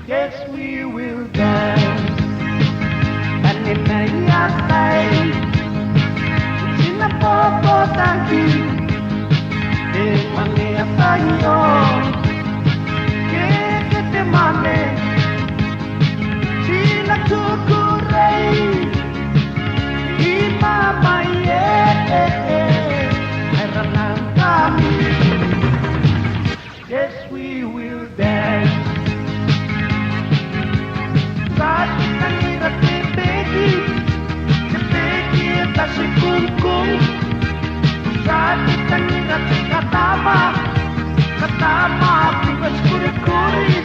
Yes, we will dance. And in the yard, Sinapopo tangi, de mane apaño, que te mane, Sina kukurei, y mama Eranan kami. Yes, we will dance. Saat kita ngira tebeki kasi kungkung. Saat kita ngira katama, bibas kuri-kuri.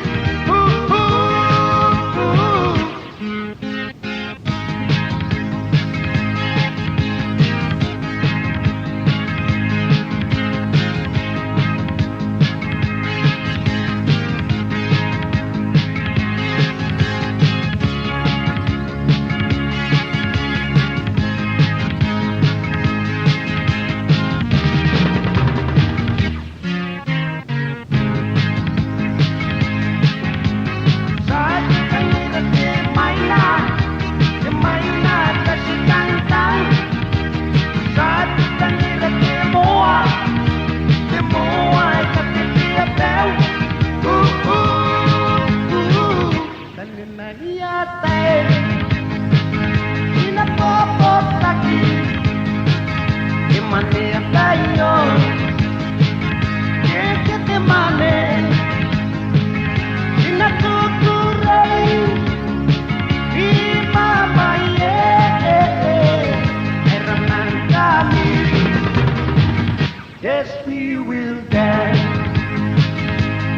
Yes, we will dance.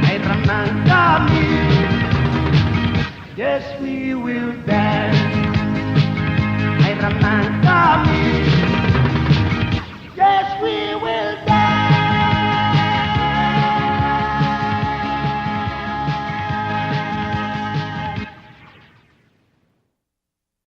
Ay ramang kami. Yes, we will dance. Ay ramang